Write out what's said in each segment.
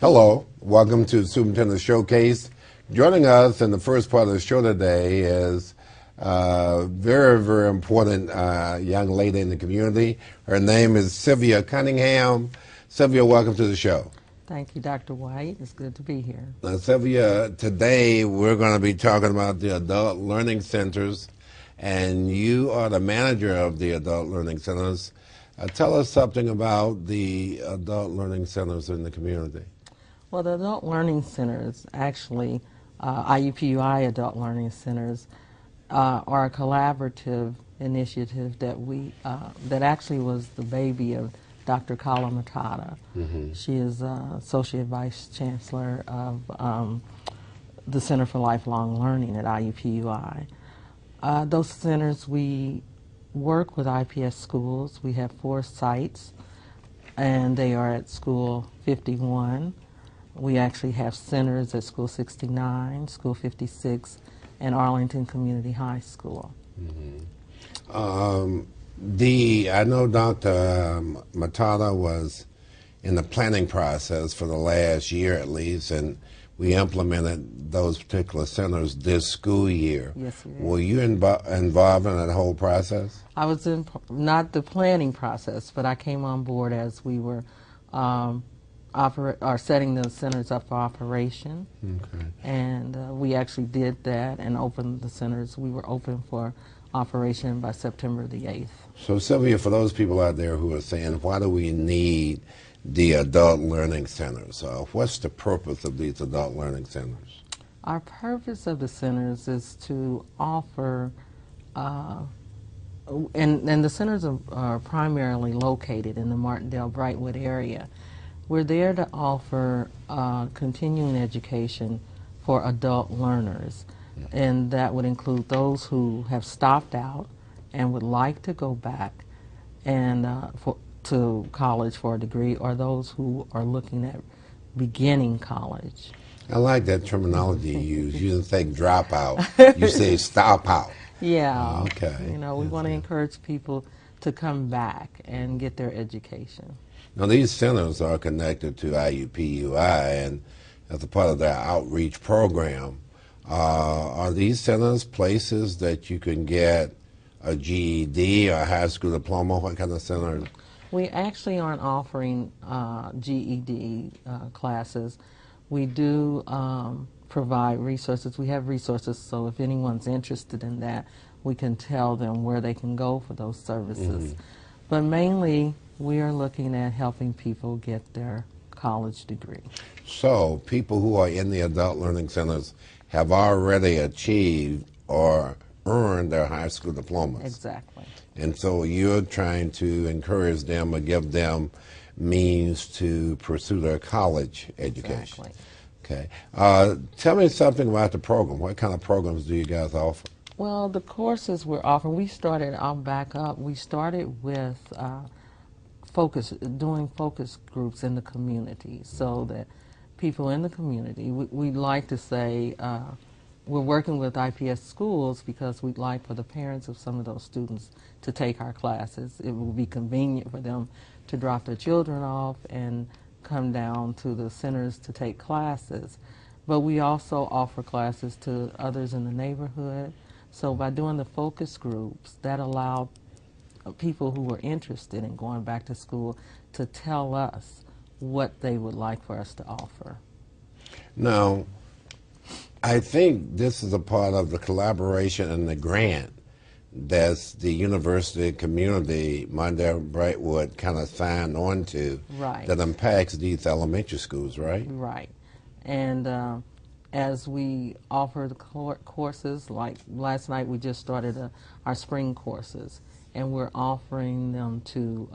Hello, welcome to Superintendent Showcase. Joining us in the first part of the show today is a very, very important young lady in the community. Her name is Sylvia Cunningham. Sylvia, welcome to the show. Thank you, Dr. White. It's good to be here. Now, Sylvia, today we're going to be talking about the Adult Learning Centers, and you are the manager of the Adult Learning Centers. Tell us something about the Adult Learning Centers in the community. Well, the Adult Learning Centers, actually, IUPUI Adult Learning Centers, are a collaborative initiative that that actually was the baby of Dr. Kala Matata. Mm-hmm. She is Associate Vice Chancellor of the Center for Lifelong Learning at IUPUI. Those centers, we work with IPS schools. We have 4 sites, and they are at School 51. We actually have centers at School 69, School 56, and Arlington Community High School. Mm-hmm. I know Dr. Matata was in the planning process for the last year at least, and we implemented those particular centers this school year. Yes, we did. Were you involved in that whole process? I was in, not the planning process, but I came on board as we were setting the centers up for operation. Okay. And we actually did that and opened the centers. We were open for operation by September the 8th. So Sylvia, for those people out there who are saying, why do we need the Adult Learning Centers? What's the purpose of these Adult Learning Centers? Our purpose of the centers is to offer, and the centers are primarily located in the Martindale-Brightwood area. We're there to offer continuing education for adult learners, and that would include those who have stopped out and would like to go back and to college for a degree, or those who are looking at beginning college. I like that terminology you use. You didn't say drop out, you say stop out. Yeah. Okay. You know, we want to encourage people to come back and get their education. Now, these centers are connected to IUPUI, and as a part of their outreach program, are these centers places that you can get a GED or a high school diploma? What kind of centers? We actually aren't offering GED classes. We do provide resources. We have resources, so if anyone's interested in that, we can tell them where they can go for those services. Mm-hmm. But mainly, we are looking at helping people get their college degree. So people who are in the Adult Learning Centers have already achieved or earned their high school diplomas. Exactly. And so you're trying to encourage them or give them means to pursue their college education. Exactly. Okay. Tell me something about the program. What kind of programs do you guys offer? Well, the courses we're offering, I'll back up, we started with doing focus groups in the community, so that people in the community, we'd like to say, we're working with IPS schools because we'd like for the parents of some of those students to take our classes. It will be convenient for them to drop their children off and come down to the centers to take classes. But we also offer classes to others in the neighborhood. So by doing the focus groups, that allowed people who were interested in going back to school to tell us what they would like for us to offer. Now, I think this is a part of the collaboration and the grant that's the university community, Martindale-Brightwood, kind of signed on to. Right. That impacts these elementary schools, right? Right. And as we offer the courses, like last night we just started our spring courses, and we're offering them to,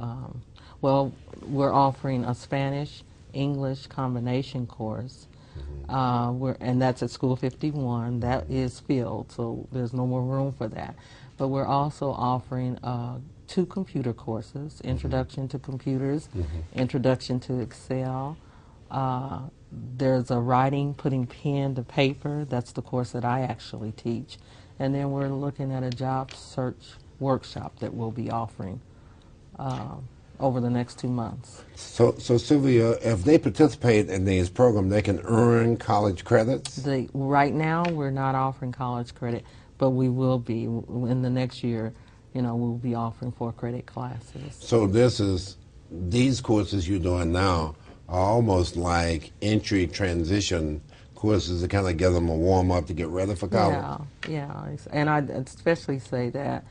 we're offering a Spanish English combination course. And that's at School 51. That is filled, so there's no more room for that. But we're also offering 2 computer courses, Introduction to Computers, Introduction to Excel. There's a writing, putting pen to paper. That's the course that I actually teach. And then we're looking at a job search workshop that we'll be offering over the next 2 months. So Sylvia, if they participate in these programs, they can earn college credits? Right now, we're not offering college credit, but we will be in the next year. We'll be offering 4 credit classes. So these courses you're doing now are almost like entry transition courses to kind of give them a warm up to get ready for college. Yeah, and I'd especially say that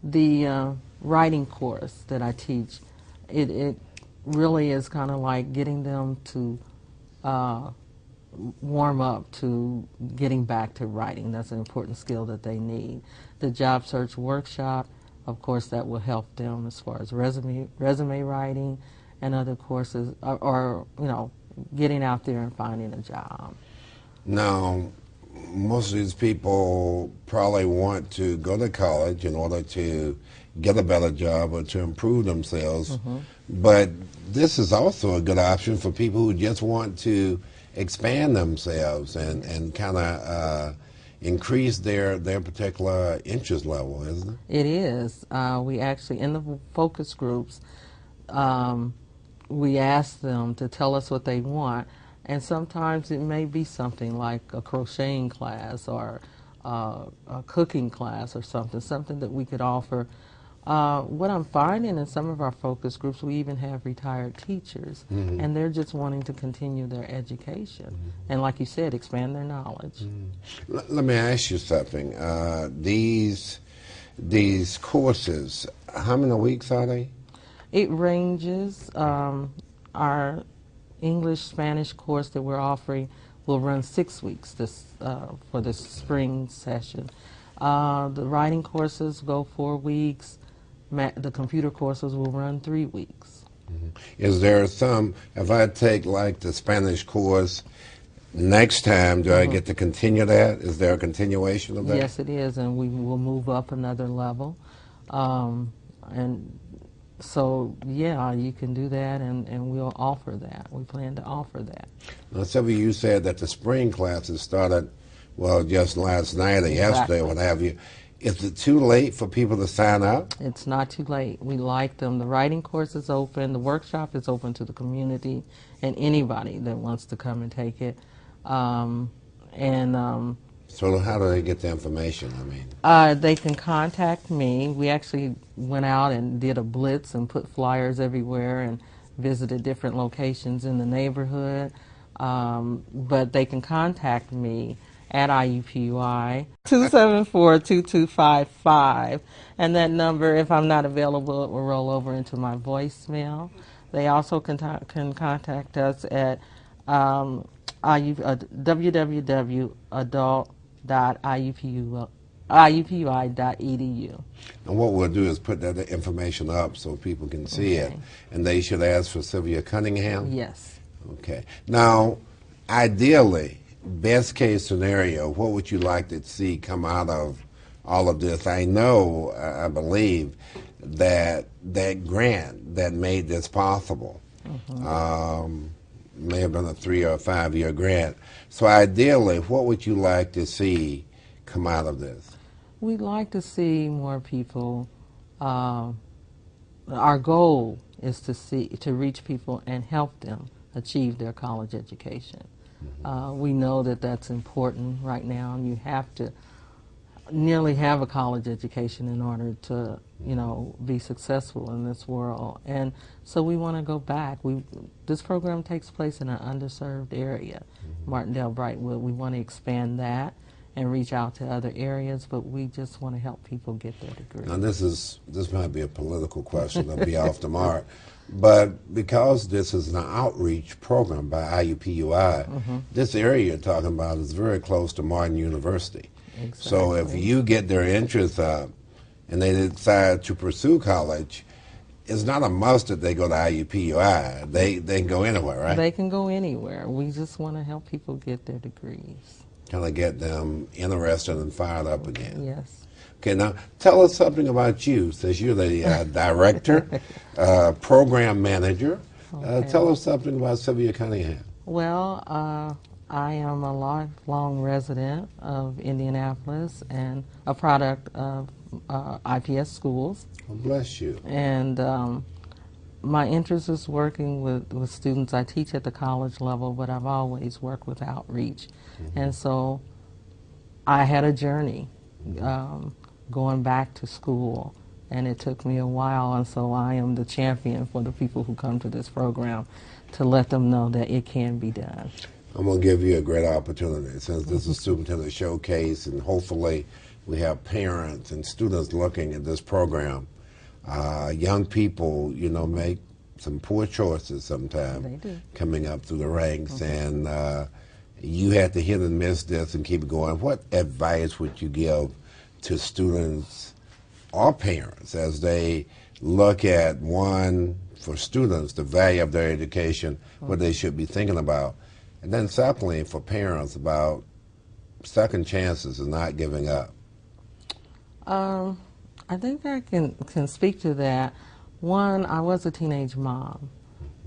the writing course that I teach, it really is kind of like getting them to warm up to getting back to writing. That's an important skill that they need. The job search workshop, of course, that will help them as far as resume writing and other courses, or getting out there and finding a job. Now, most of these people probably want to go to college in order to get a better job or to improve themselves, but this is also a good option for people who just want to expand themselves and kind of increase their particular interest level, isn't it? It is. We actually, in the focus groups, we ask them to tell us what they want, and sometimes it may be something like a crocheting class or a cooking class or something that we could offer. What I'm finding in some of our focus groups, we even have retired teachers, and they're just wanting to continue their education, and like you said, expand their knowledge. Let me ask you something. These courses, how many weeks are they? It ranges. Our English-Spanish course that we're offering will run 6 weeks for the spring session. The writing courses go 4 weeks. The computer courses will run 3 weeks. Is there some, if I take like the Spanish course, next time do I get to continue that? Is there a continuation of that? Yes, it is, and we will move up another level. And so, yeah, you can do that, and we'll offer that. We plan to offer that. Now, Sylvia, you said that the spring classes started, well, just last night or yesterday, or what have you. Is it too late for people to sign up? It's not too late. We like them. The writing course is open. The workshop is open to the community and anybody that wants to come and take it. So how do they get the information? they can contact me. We actually went out and did a blitz and put flyers everywhere and visited different locations in the neighborhood. But they can contact me at IUPUI, 274-2255. And that number, if I'm not available, it will roll over into my voicemail. They also can contact us at www.adult.iupui.edu. And what we'll do is put that information up so people can see it. And they should ask for Sylvia Cunningham? Yes. Okay. Now, ideally, best case scenario, what would you like to see come out of all of this? I know, I believe, that grant that made this possible may have been a 3 or 5 year grant. So ideally, what would you like to see come out of this? We'd like to see more people. Our goal is to reach people and help them achieve their college education. We know that that's important right now, and you have to nearly have a college education in order to, be successful in this world. And so we want to go back. This program takes place in an underserved area, Martindale Brightwood. We want to expand that and reach out to other areas, but we just want to help people get their degree. Now this might be a political question, I'll be off the mark, but because this is an outreach program by IUPUI, this area you're talking about is very close to Martin University. Exactly. So if you get their interest up and they decide to pursue college, it's not a must that they go to IUPUI. They can go anywhere, right? They can go anywhere. We just want to help people get their degrees. Kind of get them interested and fired up again. Yes. Okay, now tell us something about you, since you're the director, program manager. Okay. Tell us something about Sylvia Cunningham. Well, I am a lifelong resident of Indianapolis and a product of IPS schools. Well, bless you. And my interest is working with students. I teach at the college level, but I've always worked with outreach. Mm-hmm. And so I had a journey going back to school, and it took me a while, and so I am the champion for the people who come to this program to let them know that it can be done. I'm going to give you a great opportunity, since this is Superintendent Showcase, and hopefully we have parents and students looking at this program. Young people, you know, make some poor choices sometimes coming up through the ranks, and you had to hit and miss this and keep going. What advice would you give to students or parents as they look at, one, for students, the value of their education, what they should be thinking about, and then secondly, for parents, about second chances and not giving up? I think I can speak to that. One, I was a teenage mom,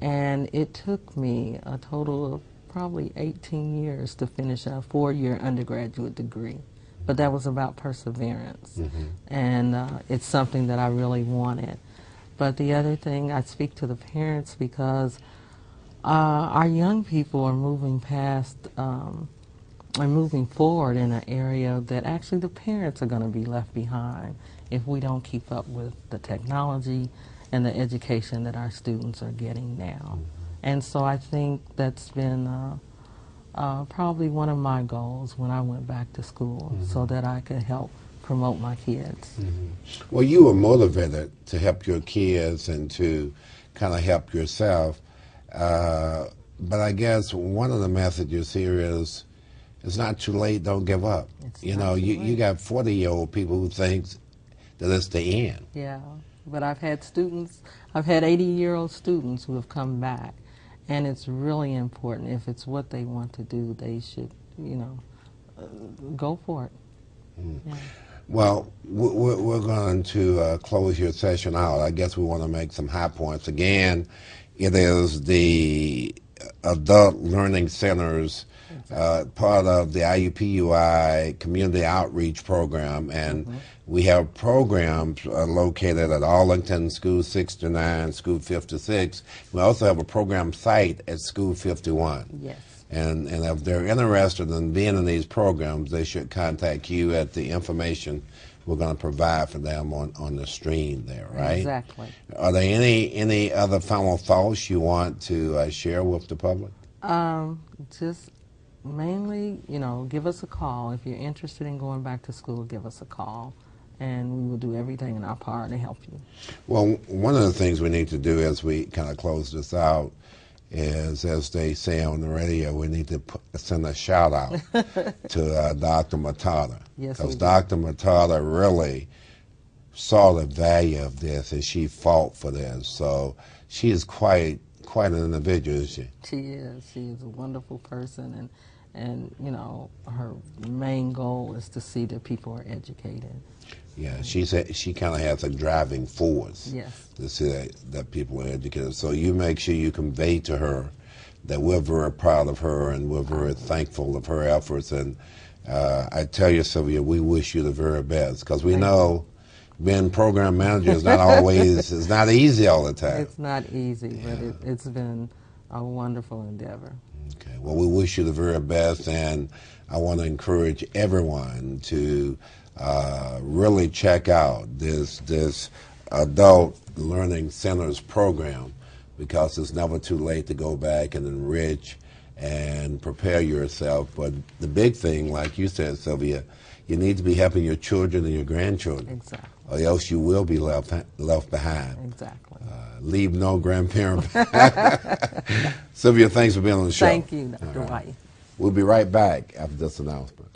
and it took me a total of probably 18 years to finish a 4-year undergraduate degree. But that was about perseverance, and it's something that I really wanted. But the other thing, I speak to the parents because our young people are moving past, are moving forward in an area that actually the parents are going to be left behind if we don't keep up with the technology and the education that our students are getting now. And so I think that's been probably one of my goals when I went back to school, so that I could help promote my kids. Well, you were motivated to help your kids and to kind of help yourself, but I guess one of the messages here is, it's not too late, don't give up. You know, you got 40-year-old people who think that it's the end. Yeah, but I've had students, I've had 80-year-old students who have come back. And it's really important. If it's what they want to do, they should, you know, go for it. Yeah. Well, we're going to close your session out. I guess we want to make some high points. Again, it is the Adult Learning Centers, part of the IUPUI Community Outreach Program, and we have programs located at Arlington, School 69, School 56. We also have a program site at School 51. Yes. And if they're interested in being in these programs, they should contact you at the information we're going to provide for them on the stream there, right? Exactly. Are there any other final thoughts you want to share with the public? Just mainly, you know, give us a call. If you're interested in going back to school, give us a call, and we will do everything in our power to help you. Well, one of the things we need to do as we kind of close this out is, as they say on the radio, we need to send a shout out to Dr. Matata. Yes, because Dr. Matata really saw the value of this, and she fought for this. So she is quite an individual, isn't she? She is. She is a wonderful person, and you know, her main goal is to see that people are educated. Yeah, she kind of has a driving force. Yes. To see that people are educated. So you make sure you convey to her that we're very proud of her and we're very thankful of her efforts. And I tell you, Sylvia, we wish you the very best, because we know being program manager is not always, it's not easy all the time. It's not easy, but it's been a wonderful endeavor. Okay, well, we wish you the very best, and I want to encourage everyone to really check out this Adult Learning Centers program, because it's never too late to go back and enrich and prepare yourself. But the big thing, like you said, Sylvia, you need to be helping your children and your grandchildren. Exactly. Or else you will be left behind. Exactly. Leave no grandparent behind. Sylvia, thanks for being on the show. Thank you, Dr. White. We'll be right back after this announcement.